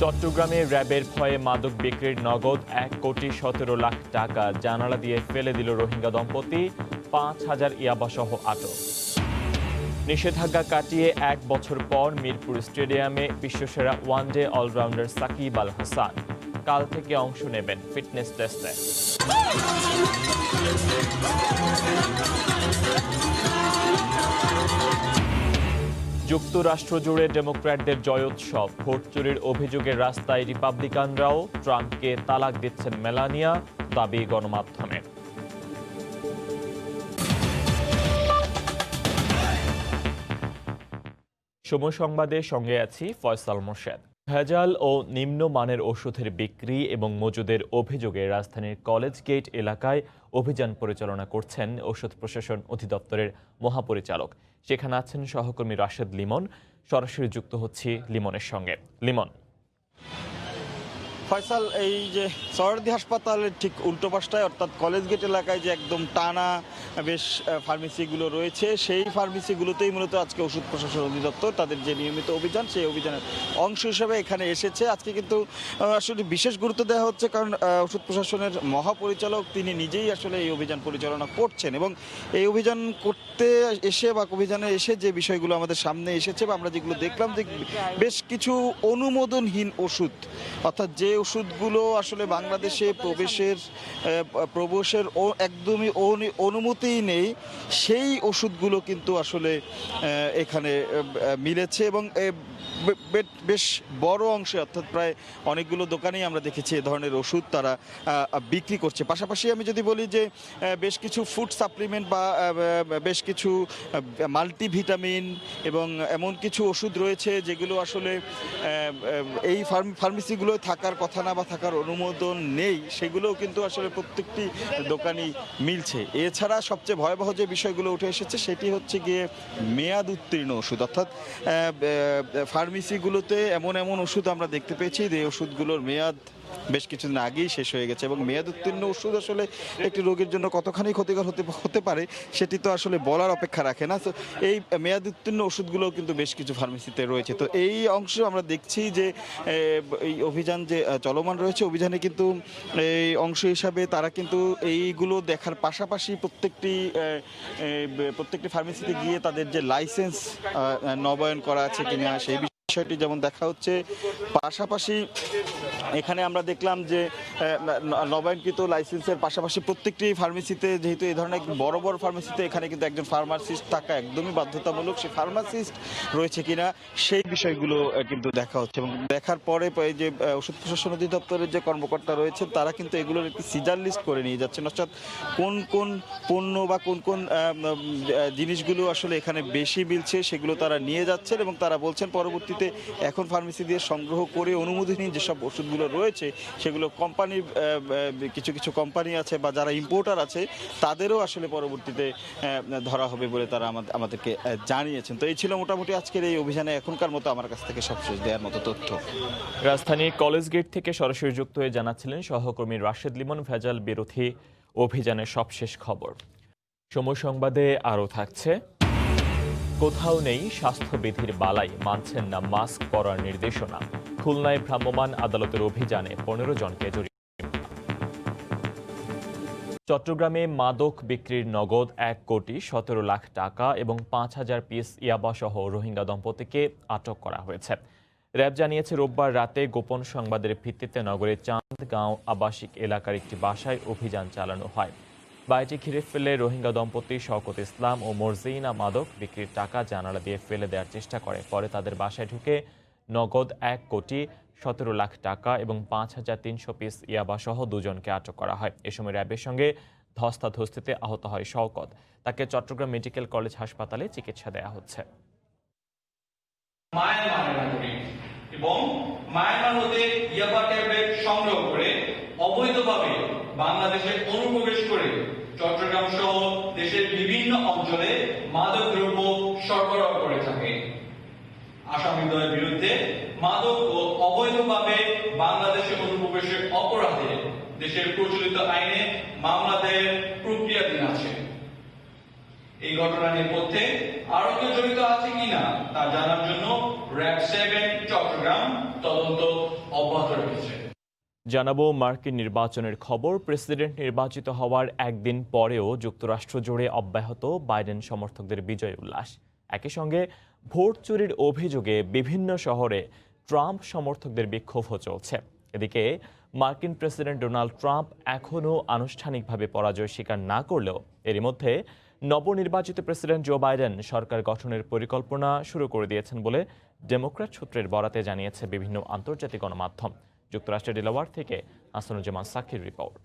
চট্টগ্রামে র্যাবের ভয়ে মাদক বিক্রির নগদ 1,17,00,000 টাকা জানালা দিয়ে ফেলে দিল রোহিঙ্গা দম্পতি, 5,000 ইয়াবাসহ আটক। নিষেধাজ্ঞা কাটিয়ে 1 বছর পর মিরপুর স্টেডিয়ামে বিশ্বসেরা ওয়ানডে অলরাউন্ডার সাকিব আল হাসান কাল থেকে অংশ নেবেন ফিটনেস টেস্টে। যুক্তরাষ্ট্র জুড়ে ডেমোক্র্যাটদের জয়োৎসব, ভোট চুরির অভিযোগে রাস্তায় রিপাবলিকানরাও, ট্রাম্পকে তালাক দিচ্ছেন মেলানিয়া, দাবি গণমাধ্যমে। সময় সংবাদের সঙ্গে আছি ফয়সাল মোর্শেদ। ভেজাল ও নিম্নমানের ওষুধের বিক্রি এবং মজুদের অভিযোগে রাজধানীর কলেজ গেট এলাকায় অভিযান পরিচালনা করছেন ঔষধ প্রশাসন অধিদপ্তরের মহাপরিচালক। সেখানে আছেন সহকর্মী রাশেদ লিমন। সরাসরি যুক্ত হচ্ছি লিমনের সঙ্গে। লিমন, ফয়সাল, এই যে সরদি হাসপাতালের ঠিক উল্টো পাশটায় অর্থাৎ কলেজ গেট এলাকায় যে একদম টানা বেশ ফার্মেসিগুলো রয়েছে, সেই ফার্মেসিগুলোতেই মূলত আজকে ওষুধ প্রশাসন অধিদপ্তর তাদের যে নিয়মিত অভিযান, সেই অভিযানের অংশ হিসেবে এখানে এসেছে। আজকে কিন্তু আসলে বিশেষ গুরুত্ব দেওয়া হচ্ছে, কারণ ওষুধ প্রশাসনের মহাপরিচালক তিনি নিজেই আসলে এই অভিযান পরিচালনা করছেন এবং এই অভিযান করতে এসে বা অভিযানে এসে যে বিষয়গুলো আমাদের সামনে এসেছে বা আমরা যেগুলো দেখলাম, যে বেশ কিছু অনুমোদনহীন ওষুধ, অর্থাৎ যে ওষুধগুলো আসলে বাংলাদেশে প্রবেশের একদমই অনুমতিই নেই, সেই ওষুধগুলো কিন্তু আসলে এখানে মিলেছে এবং বেশ বড় অংশে, অর্থাৎ প্রায় অনেকগুলো দোকানেই আমরা দেখেছি এ ধরনের ওষুধ তারা বিক্রি করছে। পাশাপাশি আমি যদি বলি যে বেশ কিছু ফুড সাপ্লিমেন্ট বা বেশ কিছু মাল্টিভিটামিন এবং এমন কিছু ওষুধ রয়েছে যেগুলো আসলে এই ফার্মেসিগুলো থাকার কথা না বা থাকার অনুমোদন নেই, সেগুলোও কিন্তু আসলে প্রত্যেকটি দোকানই মিলছে। এছাড়া সবচেয়ে ভয়াবহ যে বিষয়গুলো উঠে এসেছে সেটি হচ্ছে গিয়ে মেয়াদ উত্তীর্ণ ওষুধ, অর্থাৎ ফার্মেসিগুলোতে এমন ওষুধ আমরা দেখতে পেয়েছি যে ওষুধগুলোর মেয়াদ বেশ কিছুদিন আগেই শেষ হয়ে গেছে এবং মেয়াদ উত্তীর্ণ ওষুধ আসলে একটি রোগীর জন্য কতখানি ক্ষতিকর হতে পারে সেটি তো আসলে বলার অপেক্ষা রাখে না। তো এই মেয়াদ উত্তীর্ণ ওষুধগুলোও কিন্তু বেশ কিছু ফার্মেসিতে রয়েছে। তো এই অংশ আমরা দেখছি যে এই অভিযান যে চলমান রয়েছে, অভিযানে কিন্তু এই অংশ হিসাবে তারা কিন্তু এইগুলো দেখার পাশাপাশি প্রত্যেকটি ফার্মেসিতে গিয়ে তাদের যে লাইসেন্স নবায়ন করা আছে কিনা সেই বিষয়টি যেমন দেখা হচ্ছে। পাশাপাশি এখানে আমরা দেখলাম যে নবায়নকৃত লাইসেন্সের পাশাপাশি প্রত্যেকটি ফার্মেসিতে, যেহেতু এই ধরনের বড় বড় ফার্মেসিতে এখানে কিন্তু একজন ফার্মাসিস্ট থাকা একদমই বাধ্যতামূলক, সেই ফার্মাসিস্ট রয়েছে কিনা সেই বিষয়গুলো কিন্তু দেখা হচ্ছে এবং দেখার পরে এই যে ওষুধ প্রশাসন অধিদপ্তরের যে কর্মকর্তা রয়েছেন তারা কিন্তু এগুলোর একটি সিজার লিস্ট করে নিয়ে যাচ্ছেন, অর্থাৎ কোন কোন পণ্য বা কোন কোন জিনিসগুলো আসলে এখানে বেশি মিলছে সেগুলো তারা নিয়ে যাচ্ছেন এবং তারা বলছেন পরবর্তীতে এখন ফার্মেসি দিয়ে সংগ্রহ করে অনুমোদনহীন যেসব ওষুধগুলো রয়েছে সেগুলো কোম্পানির কিছু কোম্পানি আছে বা যারা ইম্পোর্টার আছে তাদেরও আসলে পরবর্তীতে ধরা হবে বলে তারা আমাদেরকে জানিয়েছেন। তো এই ছিল মোটামুটি আজকের এই অভিযানে এখনকার মতো আমার কাছ থেকে সবশেষ দেওয়ার মতো তথ্য। রাজধানী কলেজ গেট থেকে সরাসরি যুক্ত হয়ে জানাচ্ছিলেন সহকর্মী রাশেদ লিমন। ভেজাল বিরোধী অভিযানের সবশেষ খবর। সময় সংবাদে আরও থাকছে, কোথাও নেই স্বাস্থ্যবিধির বালাই, মানছেন না মাস্ক পরার নির্দেশনা। খুলনায় ভ্রাম্যমাণ আদালতের অভিযানে 15 জনকে জরিমানা। চট্টগ্রামে মাদক বিক্রির নগদ 1,17,00,000 টাকা এবং 5,000 পিস ইয়াবাসহ রোহিঙ্গা দম্পতিকে আটক করা হয়েছে। র্যাব জানিয়েছে রোববার রাতে গোপন সংবাদের ভিত্তিতে নগরের চাঁদগাঁও আবাসিক এলাকার একটি বাসায় অভিযান চালানো হয়। বাড়িটি ঘিরে ফেলে রোহিঙ্গা দম্পতি শওকত ইসলাম ও মরজিনা মাদক বিক্রির টাকা জানালা দিয়ে ফেলে দেওয়ার চেষ্টা করে। পরে তাদের বাসায় ঢুকে নগদ 1,17,00,000 টাকা এবং 5,300 পিস ইয়াবাসহ 2 জনকে আটক করা হয়। এ সময় র্যাবের সঙ্গে ধস্তাধস্তিতে আহত হয় শওকত। তাকে চট্টগ্রাম মেডিকেল কলেজ হাসপাতালে চিকিৎসা দেওয়া হচ্ছে। এবং মায়ানমার হতে ইয়াবা ট্যাবলেট সংগ্রহ করে অবৈধভাবে বাংলাদেশে অনুপ্রবেশ করে চট্টগ্রাম সহ দেশের বিভিন্ন অঞ্চলে মাদক দ্রব্য সরবরাহ করে থাকে। আসামিদ্বয়ের বিরুদ্ধে মাদক ও অবৈধভাবে বাংলাদেশে অনুপ্রবেশের অপরাধে দেশের প্রচলিত আইনে মামলা দায়ের প্রক্রিয়াধীন আছে। এই ঘটনা নেপথ্যে আরো কেউ জড়িত আছে কিনা তা জানার জন্য র্যাব 7 চট্টগ্রাম তদন্ত অব্যাহত রেখেছে। জানাবো মার্কিন নির্বাচনের খবর। প্রেসিডেন্ট নির্বাচিত হওয়ার একদিন পরেও যুক্তরাষ্ট্র জুড়ে অব্যাহত বাইডেন সমর্থকদের বিজয় উল্লাস। একই সঙ্গে ভোট চুরির অভিযোগে বিভিন্ন শহরে ট্রাম্প সমর্থকদের বিক্ষোভও চলছে। এদিকে মার্কিন প্রেসিডেন্ট ডোনাল্ড ট্রাম্প এখনও আনুষ্ঠানিকভাবে পরাজয় স্বীকার না করলেও এরই মধ্যে নবনির্বাচিত প্রেসিডেন্ট জো বাইডেন সরকার গঠনের পরিকল্পনা শুরু করে দিয়েছেন বলে ডেমোক্র্যাট সূত্রের বরাতে জানিয়েছে বিভিন্ন আন্তর্জাতিক গণমাধ্যম। যুক্তরাষ্ট্রের ডেলাওয়ার থেকে হাসানুজ্জামান সাকির রিপোর্ট।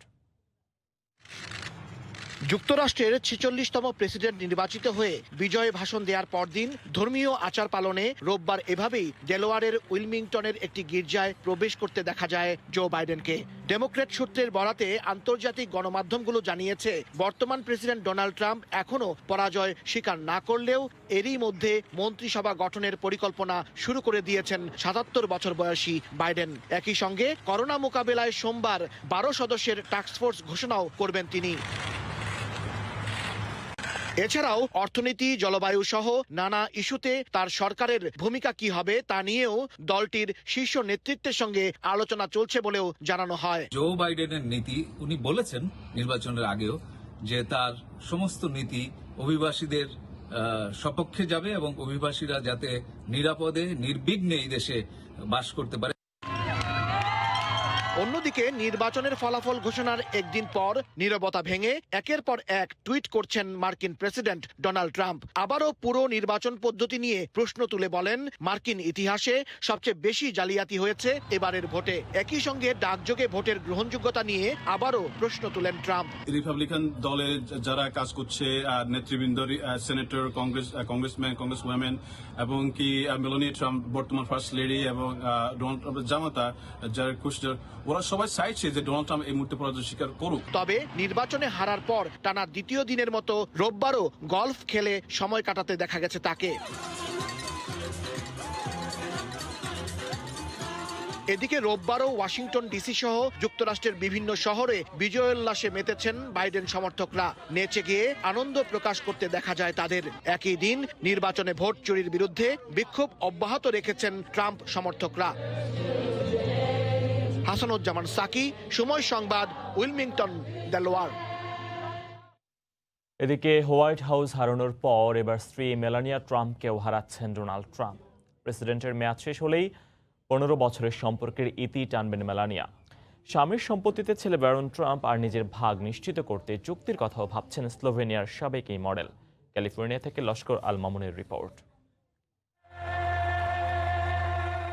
যুক্তরাষ্ট্রের ৪৬তম প্রেসিডেন্ট নির্বাচিত হয়ে বিজয় ভাষণ দেওয়ার পরদিন ধর্মীয় আচার পালনে রোববার এভাবেই ডেলাওয়ারের উইলমিংটনের একটি গির্জায় প্রবেশ করতে দেখা যায় জো বাইডেনকে। ডেমোক্র্যাট সূত্রের বরাতে আন্তর্জাতিক গণমাধ্যমগুলো জানিয়েছে বর্তমান প্রেসিডেন্ট ডোনাল্ড ট্রাম্প এখনও পরাজয় স্বীকার না করলেও এরই মধ্যে মন্ত্রিসভা গঠনের পরিকল্পনা শুরু করে দিয়েছেন ৭৭ বছর বয়সী বাইডেন। একই সঙ্গে করোনা মোকাবেলায় সোমবার ১২ সদস্যের টাস্কফোর্স ঘোষণাও করবেন তিনি। এছাড়াও অর্থনীতি, জলবায়ু সহ নানা ইস্যুতে তার সরকারের ভূমিকা কি হবে তা নিয়েও দলটির শীর্ষ নেতৃত্বের সঙ্গে আলোচনা চলছে বলেও জানানো হয়। জো বাইডেনের নীতি, উনি বলেছেন নির্বাচনের আগেও যে তার সমস্ত নীতি অভিবাসীদের সপক্ষে যাবে এবং অভিবাসীরা যাতে নিরাপদে নির্বিঘ্নে এই দেশে বাস করতে পারে। অন্যদিকে নির্বাচনের ফলাফল ঘোষণার একদিন পর নীরবতা ভেঙে একের পর এক টুইট করছেন মার্কিন প্রেসিডেন্ট ডোনাল্ড ট্রাম্প। আবারও পুরো নির্বাচন পদ্ধতি নিয়ে প্রশ্ন তুলে বলেন মার্কিন ইতিহাসে সবচেয়ে বেশি জালিয়াতি হয়েছে এবারের ভোটে। একই সঙ্গে ডাকযোগে ভোটের গ্রহণযোগ্যতা নিয়ে আবারও প্রশ্ন তুলেন ট্রাম্প। রিপাবলিকান দলে যারা কাজ করছে, নেতৃবৃন্দ, সেনেটর, কংগ্রেসম্যান, কংগ্রেসওয়ামেন এবং কি মেলানিয়া ট্রাম্প বর্তমান ফার্স্ট লেডি এবং ডোনাল্ড ট্রাম্পের জামাতা যারা কুশনার, ওরা সবাই চাইছে যে ডোনাল্ড ট্রাম্প এই মুহূর্তে পরাজয় স্বীকার করুক। তবে নির্বাচনে হারার পর টানা দ্বিতীয় দিনের মতো রোববারও গলফ খেলে সময় কাটাতে দেখা গেছে তাকে। এদিকে রোববারও ওয়াশিংটন ডিসি সহ যুক্তরাষ্ট্রের বিভিন্ন শহরে বিজয়োল্লাসে মেতেছেন বাইডেন সমর্থকরা। নেচে গিয়ে আনন্দ প্রকাশ করতে দেখা যায় তাদের। একই দিন নির্বাচনে ভোট চুরির বিরুদ্ধে বিক্ষোভ অব্যাহত রেখেছেন ট্রাম্প সমর্থকরা। হাসানুজ্জামান সাকি, সময় সংবাদ, উইলমিংটন, ডেলাওয়ার। এদিকে হোয়াইট হাউস হারানোর পর এবার স্ত্রী মেলানিয়া ট্রাম্পকেও হারাচ্ছেন ডোনাল্ড ট্রাম্প। প্রেসিডেন্টের মেয়াদ শেষ হলেই ১৫ বছরের সম্পর্কের ইতি টানবেন মেলানিয়া। স্বামীর সম্পত্তিতে ছেলে ব্যারন ট্রাম্প আর নিজের ভাগ নিশ্চিত করতে চুক্তির কথাও ভাবছেন স্লোভেনিয়ার সাবেক এই মডেল। ক্যালিফোর্নিয়া থেকে লস্কর আল মামুনের রিপোর্ট।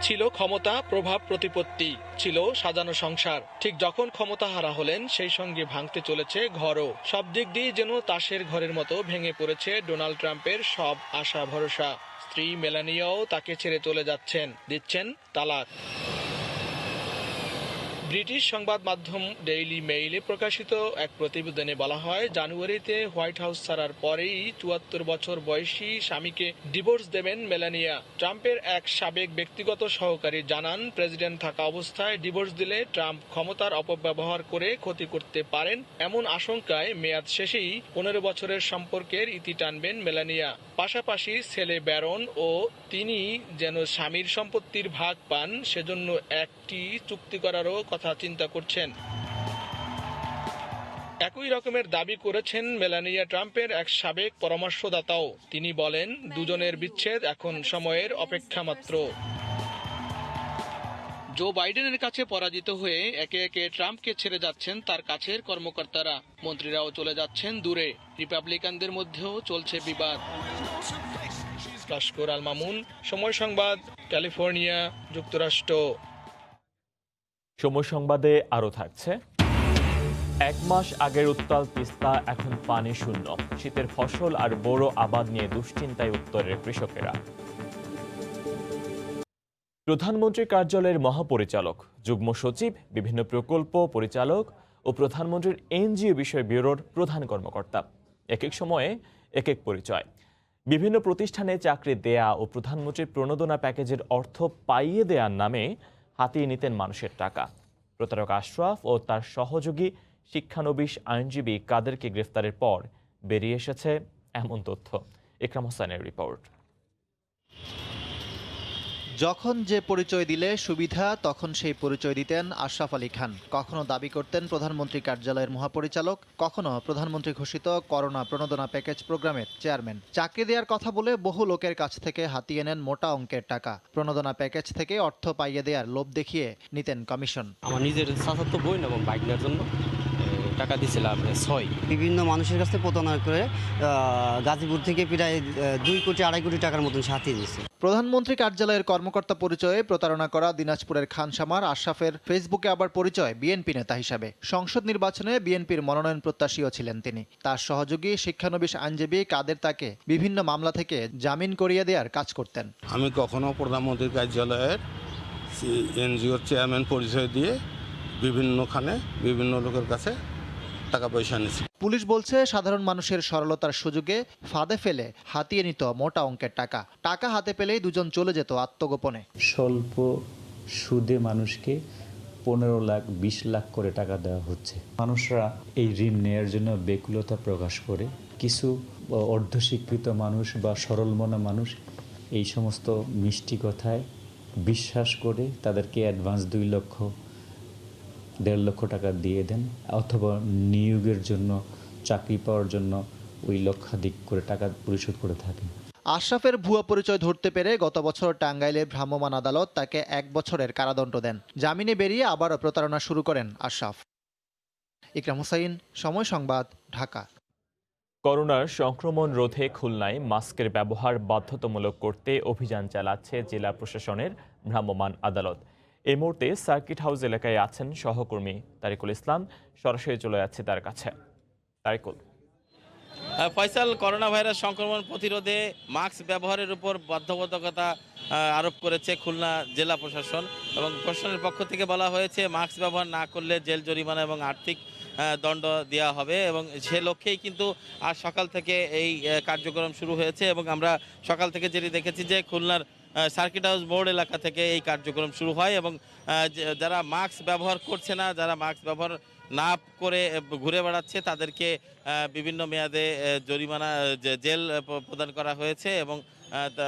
ছিল ক্ষমতা, প্রভাব, প্রতিপত্তি, ছিল সাজানো সংসার। ঠিক যখন ক্ষমতা হারা হলেন সেই সঙ্গে ভাঙতে চলেছে ঘরও। সব দিক দিয়ে যেন তাসের ঘরের মতো ভেঙে পড়েছে ডোনাল্ড ট্রাম্পের সব আশা ভরসা। স্ত্রী মেলানিয়াও তাকে ছেড়ে চলে যাচ্ছেন, দিচ্ছেন তালাক। ব্রিটিশ সংবাদ মাধ্যম ডেইলি মেইলে প্রকাশিত এক প্রতিবেদনে বলা হয়, জানুয়ারিতে হোয়াইট হাউস ছাড়ার পরেই ৭৪ বছর বয়সী স্বামীকে ডিভোর্স দেবেন মেলানিয়া। ট্রাম্পের এক সাবেক ব্যক্তিগত সহকারী জানান, প্রেসিডেন্ট থাকা অবস্থায় ডিভোর্স দিলে ট্রাম্প ক্ষমতার অপব্যবহার করে ক্ষতি করতে পারেন। এমন আশঙ্কায় মেয়াদ শেষেই ১৫ বছরের সম্পর্কের ইতি টানবেন মেলানিয়া। পাশাপাশি ছেলে ব্যারন ও তিনি যেন স্বামীর সম্পত্তির ভাগ পান, সেজন্য একটি চুক্তি করারও কথা চিন্তা করছেন। একই রকমের দাবি করেছেন মেলানিয়া ট্রাম্পের এক সাবেক পরামর্শদাতাও। তিনি বলেন, দুজনের বিচ্ছেদ এখন সময়ের অপেক্ষা মাত্র। জো বাইডেনের কাছে পরাজিত হয়ে একে একে ট্রাম্পকে ছেড়ে যাচ্ছেন তার কাছের কর্মকর্তারা। মন্ত্রীরাও চলে যাচ্ছেন দূরে। রিপাবলিকানদের মধ্যেও চলছে বিবাদ। লস্কর আল মামুন, সময় সংবাদ, ক্যালিফোর্নিয়া, যুক্তরাষ্ট্র। সময় সংবাদে আরও থাকছে, ১ মাস আগের উত্তাল তিস্তা এখন পানি শূন্য। শীতের ফসল আর বোরো আবাদ নিয়ে দুশ্চিন্তায় উত্তরের কৃষকেরা। প্রধানমন্ত্রীর কার্যালয়ের মহাপরিচালক, যুগ্ম সচিব, বিভিন্ন প্রকল্প পরিচালক ও প্রধানমন্ত্রীর এনজিও বিষয় ব্যুরোর প্রধান কর্মকর্তা। এক এক সময়ে এক এক পরিচয়। বিভিন্ন প্রতিষ্ঠানে চাকরি দেয়া ও প্রধানমন্ত্রীর প্রণোদনা প্যাকেজের অর্থ পাইয়ে দেওয়ার নামে হাতিয়ে নিতেন মানুষের টাকা। প্রতারক আশরাফ ও তার সহযোগী শিক্ষানবিশ আইনজীবী কাদেরকে গ্রেফতারের পর বেরিয়ে এসেছে এমন তথ্য। ইকরাম হোসেনের রিপোর্ট। যখন যে পরিচয় দিলে সুবিধা তখন সেই পরিচয় দিতেন আশরাফ আলী খান। কখনো দাবি করতেন প্রধানমন্ত্রী কার্যালয়ের মহাপরিচালক, কখনো প্রধানমন্ত্রী ঘোষিত করোনা প্রণোদনা প্যাকেজ প্রোগ্রামের চেয়ারম্যান। চাকরি দেওয়ার কথা বলে বহু লোকের কাছ থেকে হাতিয়ে নেন মোটা অঙ্কের টাকা। প্রণোদনা প্যাকেজ থেকে অর্থ পাইয়ে দেওয়ার লোভ দেখিয়ে নিতেন কমিশন। আমার নিজের চাচাতো বোন এবং বাইকনার জন্য টাকা দিয়েছিলাম 6। বিভিন্ন মানুষের কাছে প্রতারণা করে গাজীপুর থেকে প্রায় 2 কোটি 2.5 কোটি টাকার মতন সাথে দিয়েছে। প্রধানমন্ত্রী কার্যালয়ের কর্মকর্তা পরিচয়ে প্রতারণা করা দিনাজপুরের খানসামার আশরাফের ফেসবুকে আবার পরিচয় বিএনপি নেতা হিসাবে। সংসদ নির্বাচনে বিএনপির মনোনয়ন প্রত্যাশীও ছিলেন তিনি। তার সহযোগী শিক্ষানবিশ আইনজীবী কাদের তাকে বিভিন্ন মামলা থেকে জামিন করিয়ে দেওয়ার কাজ করতেন। আমি কখনো প্রধানমন্ত্রী কার্যালয়ের এনজিওর চেয়ারম্যান পরিচয় দিয়ে বিভিন্নখানে বিভিন্ন লোকের কাছে টাকা পয়সা নিয়েছি। পুলিশ বলছে সাধারণ মানুষের সরলতার সুযোগে ফাঁদে ফেলে হাতিয়ে নিত মোটা অঙ্কের টাকা। টাকা হাতে পেলেই দুজন চলে যেত আত্মগোপনে। স্বল্প সুদে মানুষকে 15 লাখ 20 লাখ করে টাকা দেওয়া হচ্ছে। মানুষরা এই ঋণ নেয়ার জন্য বেকুলতা প্রকাশ করে। কিছু অর্ধশিক্ষিত মানুষ বা সরল মনা মানুষ এই সমস্ত মিষ্টি কথায় বিশ্বাস করে তাদেরকে অ্যাডভান্স 2 লক্ষ 1.5 লক্ষ টাকা দিয়ে দেন, অথবা নিয়োগের জন্য চাকরি পাওয়ার জন্য ওই লক্ষাধিক করে টাকা পরিশোধ করে থাকেন। আশরাফের ভুয়া পরিচয় ধরতে পেরে গত বছর টাঙ্গাইলে ভ্রাম্যমাণ আদালত তাকে 1 বছরের কারাদণ্ড দেন। জামিনে বেরিয়ে আবারও প্রতারণা শুরু করেন আশরাফ। ইকরাম হোসাইন, সময় সংবাদ, ঢাকা। করোনার সংক্রমণ রোধে খুলনায় মাস্কের ব্যবহার বাধ্যতামূলক করতে অভিযান চালাচ্ছে জেলা প্রশাসনের ভ্রাম্যমাণ আদালত। এই মুহূর্তে সার্কিট হাউস এলাকায় আছেন সহকর্মী তারিকুল ইসলাম। সরাসরি চলে যাচ্ছে তার কাছে। তারিকুল। ফয়সাল, করোনা ভাইরাস সংক্রমণ প্রতিরোধে মাস্ক ব্যবহারের উপর বাধ্যবাধকতা আরোপ করেছে খুলনা জেলা প্রশাসন এবং প্রশাসনের পক্ষ থেকে বলা হয়েছে মাস্ক ব্যবহার না করলে জেল জরিমানা এবং আর্থিক দণ্ড দেওয়া হবে এবং সে লক্ষ্যেই কিন্তু আজ সকাল থেকে এই কার্যক্রম শুরু হয়েছে এবং আমরা সকাল থেকে যেটি দেখেছি যে খুলনার সার্কিট হাউস মোড় এলাকা থেকে এই কার্যক্রম শুরু হয় এবং যারা মাস্ক ব্যবহার করছে না, যারা মাস্ক ব্যবহার না করে ঘুরে বেড়াচ্ছে তাদেরকে বিভিন্ন মেয়াদে জরিমানা জেল প্রদান করা হয়েছে এবং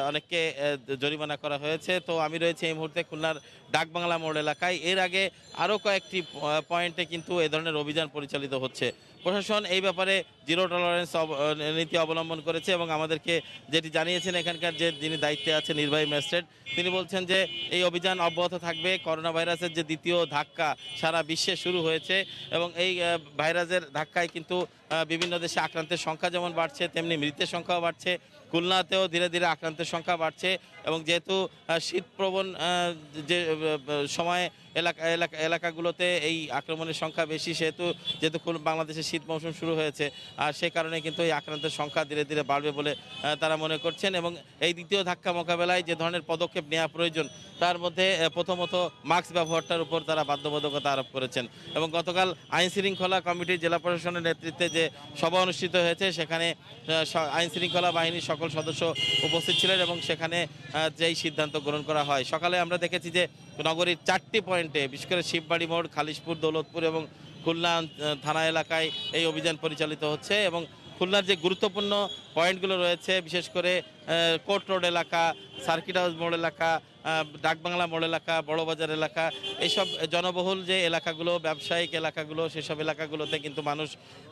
অনেককে জরিমানা করা হয়েছে। তো আমি রয়েছে এই মুহূর্তে খুলনার ডাকবাংলা মোড় এলাকায়। এর আগে আরও কয়েকটি পয়েন্টে কিন্তু এ ধরনের অভিযান পরিচালিত হচ্ছে। প্রশাসন এই ব্যাপারে 0 টলারেন্স নীতি অবলম্বন করেছে এবং আমাদেরকে যেটি জানিয়েছেন এখানকার যিনি দায়িত্বে আছেন নির্বাহী ম্যাজিস্ট্রেট, তিনি বলছেন যে এই অভিযান অব্যাহত থাকবে। করোনা ভাইরাসের যে দ্বিতীয় ধাক্কা সারা বিশ্বে শুরু হয়েছে এবং এই ভাইরাসের ধাক্কায় কিন্তু বিভিন্ন দেশে আক্রান্তের সংখ্যা যেমন বাড়ছে তেমনি মৃতের সংখ্যাও বাড়ছে। খুলনাতেও ধীরে ধীরে আক্রান্তের সংখ্যা বাড়ছে এবং যেহেতু শীতপ্রবণ যে সময়ে এলাকাগুলোতে এই আক্রমণের সংখ্যা বেশি, যেহেতু বাংলাদেশের শীত মৌসুম শুরু হয়েছে আর সে কারণে কিন্তু এই আক্রান্তের সংখ্যা ধীরে ধীরে বাড়বে বলে তারা মনে করছেন এবং এই দ্বিতীয় ধাক্কা মোকাবেলায় যে ধরনের পদক্ষেপ নেওয়া প্রয়োজন তার মধ্যে প্রথমত মাস্ক ব্যবহারটার উপর তারা বাধ্যবাধকতা আরোপ করেছেন এবং গতকাল আইনশৃঙ্খলা কমিটির জেলা প্রশাসনের নেতৃত্বে যে সভা অনুষ্ঠিত হয়েছে সেখানে আইনশৃঙ্খলা বাহিনীর সকল সদস্য উপস্থিত ছিলেন এবং সেখানে যেই সিদ্ধান্ত গ্রহণ করা হয়। সকালে আমরা দেখেছি যে নগরীর 4টি পয়েন্টে বিশেষ করে শিববাড়ি মোড়, খালিশপুর, দৌলতপুর এবং খুলনা থানা এলাকায় এই অভিযান পরিচালিত হচ্ছে এবং খুলনার যে গুরুত্বপূর্ণ পয়েন্টগুলো রয়েছে বিশেষ করে কোর্ট রোড এলাকা, সার্কিট হাউস মোড় এলাকা, ডাকবাংলা মোড় এলাকা, বড়বাজার এলাকা, এইসব জনবহুল যে এলাকাগুলো, ব্যবসায়িক এলাকাগুলো, সেসব এলাকাগুলোতে কিন্তু মানুষ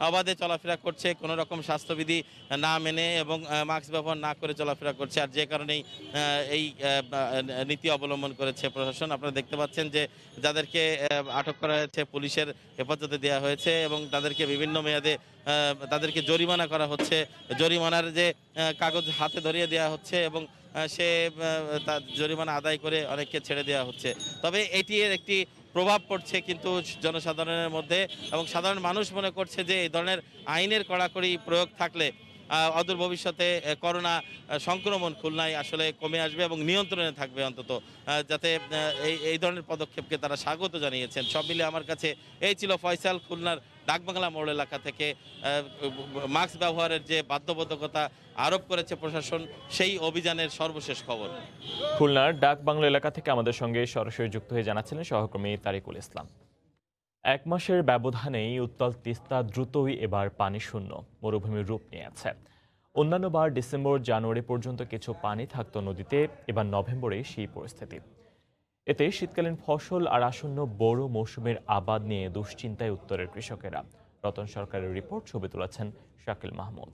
অবাধে চলাফেরা করছে কোনো রকম স্বাস্থ্যবিধি না মেনে এবং মাস্ক ব্যবহার না করে চলাফেরা করছে আর যে কারণেই এই নীতি অবলম্বন করেছে প্রশাসন। আপনারা দেখতে পাচ্ছেন যে যাদেরকে আটক করা হয়েছে পুলিশের হেফাজতে দেওয়া হয়েছে এবং তাদেরকে বিভিন্ন মেয়াদে তাদেরকে জরিমানা করা হচ্ছে। জরিমানার যে কাগজ হাতে ধরিয়ে দেওয়া হচ্ছে এবং সে তার জরিমানা আদায় করে অনেককে ছেড়ে দেওয়া হচ্ছে। তবে এটির একটি প্রভাব পড়ছে কিন্তু জনসাধারণের মধ্যে এবং সাধারণ মানুষ মনে করছে যে এই ধরনের আইনের কড়াকড়ি প্রয়োগ থাকলে অদূর ভবিষ্যতে করোনা সংক্রমণ খুলনায় আসলে কমে আসবে এবং নিয়ন্ত্রণে থাকবে অন্তত, যাতে এই ধরনের পদক্ষেপকে তারা স্বাগত জানিয়েছেন। সব মিলে আমার কাছে এই ছিল ফয়সাল, খুলনার ডাকবাংলা মোড় এলাকা থেকে মাস্ক ব্যবহারের যে বাধ্যবাধকতা আরোপ করেছে প্রশাসন সেই অভিযানের সর্বশেষ খবর। খুলনার ডাকবাংলা এলাকা থেকে আমাদের সঙ্গে সরাসরি যুক্ত হয়ে জানাচ্ছিলেন সহকর্মী তারিকুল ইসলাম। 1 মাসের ব্যবধানেই উত্তাল তিস্তা দ্রুতই এবার পানি শূন্য মরুভূমির রূপ নিয়েছে। অন্যান্যবার ডিসেম্বর জানুয়ারি পর্যন্ত কিছু পানি থাকতো নদীতে, এবার নভেম্বরে সেই পরিস্থিতি। এতে শীতকালীন ফসল আর আসন্ন বোরো মৌসুমের আবাদ নিয়ে দুশ্চিন্তায় উত্তরের কৃষকেরা। রতন সরকারের রিপোর্ট, ছবি তুলেছেন শাকিল মাহমুদ।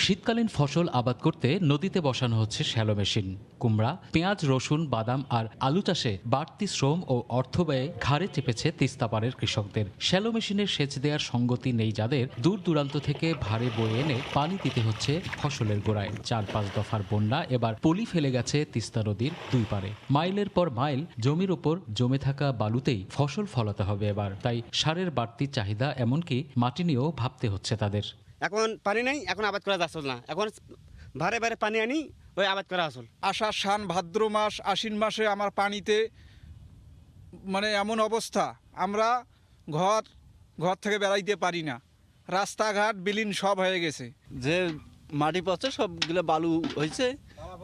শীতকালীন ফসল আবাদ করতে নদীতে বসানো হচ্ছে শ্যালো মেশিন। কুমড়া, পেঁয়াজ, রসুন, বাদাম আর আলু চাষে বাড়তি শ্রম ও অর্থ ব্যয়ে ঘাড়ে চেপেছে তিস্তাপাড়ের কৃষকদের। শ্যালো মেশিনের সেচ দেওয়ার সঙ্গতি নেই যাদের, দূর দূরান্ত থেকে ভাড়ে বয়ে এনে পানি দিতে হচ্ছে ফসলের গোড়ায়। 4-5 দফার বন্যা এবার পলি ফেলে গেছে তিস্তা নদীর দুই পারে। মাইলের পর মাইল জমির ওপর জমে থাকা বালুতেই ফসল ফলাতে হবে এবার। তাই সারের বাড়তি চাহিদা, এমনকি মাটি নিয়েও ভাবতে হচ্ছে তাদের। এখন পানি নেই, এখন আবাদ করা যাচ্ছে না। এখন ভারে ভারে পানি আনি ওই আবাদ করা আসল। আষাঢ়, শান, ভাদ্র মাস, আশ্বিন মাসে আমার পানিতে মানে এমন অবস্থা, আমরা ঘর থেকে বেড়াইতে পারি না। রাস্তাঘাট বিলীন সব হয়ে গেছে। যে মাটি পচে সবগুলো বালু হয়েছে,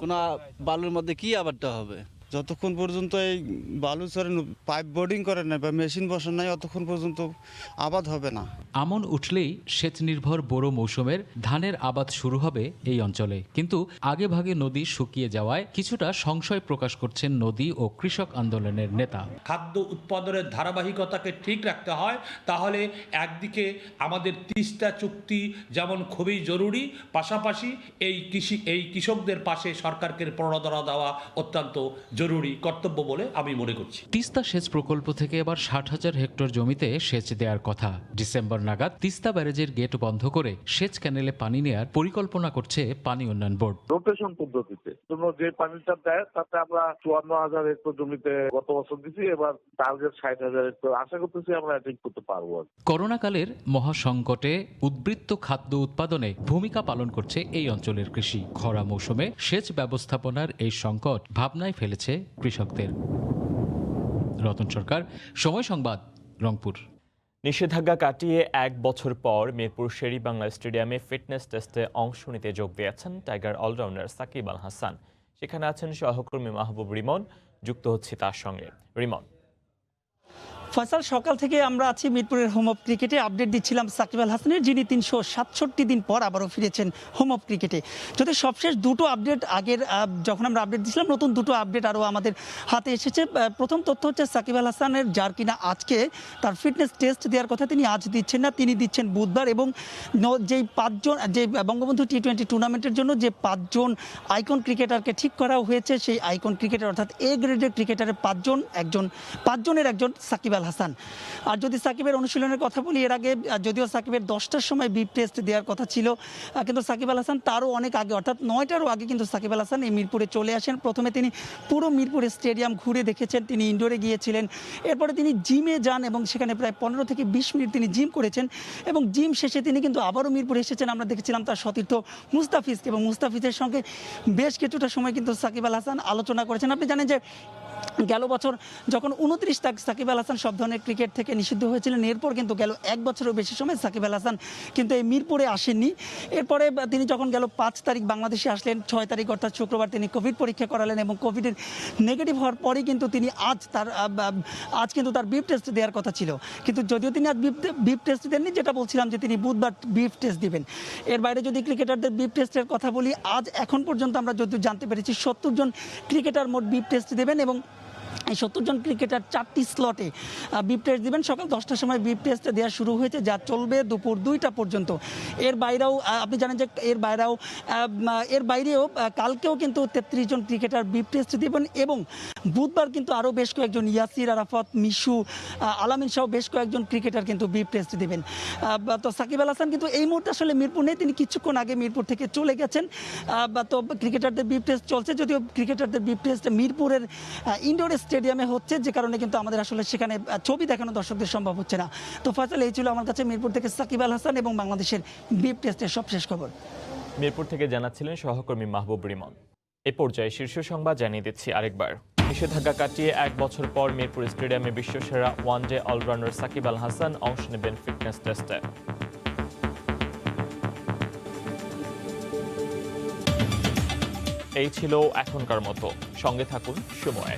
কোনো বালুর মধ্যে কি আবাদটা হবে? যতক্ষণ পর্যন্ত এই বালু চরে পাইপ বোর্ডিং করে নাই বা মেশিন বসানো নাই, ততক্ষণ পর্যন্ত আবাদ হবে না। আমন উঠলেই সেচ নির্ভর বোরো মৌসুমের ধানের আবাদ শুরু হবে এই অঞ্চলে। কিন্তু আগে ভাগে নদী শুকিয়ে যাওয়ায় কিছুটা সংশয় প্রকাশ করছেন নদী ও কৃষক আন্দোলনের নেতা। খাদ্য উৎপাদনের ধারাবাহিকতাকে ঠিক রাখতে হয়, তাহলে একদিকে আমাদের তিস্তা চুক্তি যেমন খুবই জরুরি, পাশাপাশি এই কৃষকদের পাশে সরকারকে প্রণোদনা দেওয়া অত্যন্ত জরুরি কর্তব্য বলে আমি মনে করছি। তিস্তা সেচ প্রকল্প থেকে এবার 60,000 হেক্টর জমিতে সেচ দেওয়ার কথা। ডিসেম্বর নাগাদ তিস্তা ব্যারেজের গেট বন্ধ করে সেচ ক্যানেলে পানি নেয়ার পরিকল্পনা করছে পানি উন্নয়ন বোর্ড। রোটেশন পদ্ধতিতে যে পানিটা দেয় তাতে আমরা 54,000 হেক্টর জমিতে গত বছর দিচ্ছি, এবার টার্গেট 60,000 হেক্টর। আশা করতেছি আমরা অ্যাচিভ করতে পারবো। করোনাকালের মহাসংকটে উদ্বৃত্ত খাদ্য উৎপাদনে ভূমিকা পালন করছে এই অঞ্চলের কৃষি। খরা মৌসুমে সেচ ব্যবস্থাপনার এই সংকট ভাবনায় ফেলেছে কৃষকদের। রতন সরকার, সময় সংবাদ, রংপুর। নিষেধাজ্ঞা কাটিয়ে 1 বছর পর মিরপুর শেরেবাংলা স্টেডিয়ামে ফিটনেস টেস্টে অংশ নিতে যোগ দিয়েছেন টাইগার অলরাউন্ডার সাকিব আল হাসান। সেখানে আছেন সহকর্মী মাহবুব রিমন, যুক্ত হচ্ছে তার সঙ্গে। রিমন। ফয়সাল, সকাল থেকে আমরা আছি মিরপুরের হোম অফ ক্রিকেটে। আপডেট দিচ্ছিলাম সাকিব আল হাসানের, যিনি 367 দিন পর আবারও ফিরেছেন হোম অফ ক্রিকেটে। যদি সবশেষ দুটো আপডেট আগের যখন আমরা আপডেট দিচ্ছিলাম, নতুন দুটো আপডেট আরও আমাদের হাতে এসেছে। প্রথম তথ্য হচ্ছে সাকিব আল হাসানের, যার কিনা আজকে তার ফিটনেস টেস্ট দেওয়ার কথা, তিনি আজ দিচ্ছেন না, তিনি দিচ্ছেন বুধবার। এবং যেই 5 জন, যে বঙ্গবন্ধু টি-20 টুর্নামেন্টের জন্য যে 5 জন আইকন ক্রিকেটারকে ঠিক করা হয়েছে, সেই আইকন ক্রিকেটার অর্থাৎ এ গ্রেডের ক্রিকেটারের 5 জনের একজন সাকিব আল হাসান। আর যদি সাকিবের অনুশীলনের কথা বলি, এর আগে যদিও সাকিবের 10টার সময় বিপ টেস্ট দেওয়ার কথা ছিল, কিন্তু সাকিব আল হাসান তারও অনেক আগে, অর্থাৎ 9টারও আগে কিন্তু সাকিব আল হাসান এই মিরপুরে চলে আসেন। প্রথমে তিনি পুরো মিরপুর স্টেডিয়াম ঘুরে দেখেছেন, তিনি ইনডোরে গিয়েছিলেন। এরপরে তিনি জিমে যান এবং সেখানে প্রায় 15 থেকে 20 মিনিট তিনি জিম করেছেন। এবং জিম শেষে তিনি কিন্তু আবারও মিরপুরে এসেছেন। আমরা দেখেছিলাম তার সতীর্থ মুস্তাফিজকে, এবং মুস্তাফিজের সঙ্গে বেশ কিছুটা সময় কিন্তু সাকিব আল হাসান আলোচনা করেছেন। আপনি জানেন যে গেল বছর যখন 29 তারিখ সাকিব আল হাসান সব ধরনের ক্রিকেট থেকে নিষিদ্ধ হয়েছিলেন, এরপর কিন্তু গেল 1 বছরেরও বেশি সময় সাকিব আল হাসান কিন্তু এই মিরপুরে আসেননি। এরপরে তিনি যখন গেল 5 তারিখ বাংলাদেশে আসলেন, 6 তারিখ অর্থাৎ শুক্রবার তিনি কোভিড পরীক্ষা করালেন, এবং কোভিডের নেগেটিভ হওয়ার পরেই কিন্তু তিনি আজ কিন্তু তার বিপ টেস্ট দেওয়ার কথা ছিল। কিন্তু যদিও তিনি আজ বিপ টেস্ট দেননি, যেটা বলছিলাম যে তিনি বুধবার বিপ টেস্ট দিবেন। এর বাইরে যদি ক্রিকেটারদের বিপ টেস্টের কথা বলি, আজ এখন পর্যন্ত আমরা যদিও জানতে পেরেছি 70 জন ক্রিকেটার মোট বিপ টেস্ট দেবেন, এবং এই 70 জন ক্রিকেটার 4টি স্লটে বিপ টেস্ট দেবেন। সকাল 10টার সময় বিপ টেস্ট দেওয়া শুরু হয়েছে, যা চলবে দুপুর 2টা পর্যন্ত। এর বাইরেও আপনি জানেন যে এর বাইরেও কালকেও কিন্তু 33 জন ক্রিকেটার বিপ টেস্ট দেবেন, এবং বুধবার কিন্তু আরও বেশ কয়েকজন, ইয়াসির আরাফাত, মিশু, আলামিন সহ বেশ কয়েকজন ক্রিকেটার কিন্তু বিপ টেস্ট দেবেন। তো সাকিব আল হাসান কিন্তু এই মুহূর্তে আসলে মিরপুর নেই, তিনি কিছুক্ষণ আগে মিরপুর থেকে চলে গেছেন। তো ক্রিকেটারদের বিপ টেস্ট চলছে, যদিও ক্রিকেটারদের বিপ টেস্ট মিরপুরের ইনডোর স্টেডিয়ামে হচ্ছে, যে কারণে কিন্তু আমাদের আসলে সেখানে ছবি দেখানো দর্শকদের সম্ভব হচ্ছে না। তো ফয়সাল, এই ছিল আমার কাছে মিরপুর থেকে সাকিব আল হাসান এবং বাংলাদেশের বিপ টেস্টের সবশেষ খবর। মিরপুর থেকে জানাচ্ছিলেন সহকর্মী মাহবুব রিমন। এ পর্যায়ে শীর্ষ সংবাদ জানিয়ে দিচ্ছি আরেকবার। নিষেধাজ্ঞা কাটিয়ে 1 বছর পর মিরপুর স্টেডিয়ামে বিশ্বসেরা ওয়ানডে অলরাউন্ডার সাকিব আল হাসান অংশ নেবেন ফিটনেস টেস্টে। এই ছিল এখনকার মতো, সঙ্গে থাকুন সময়।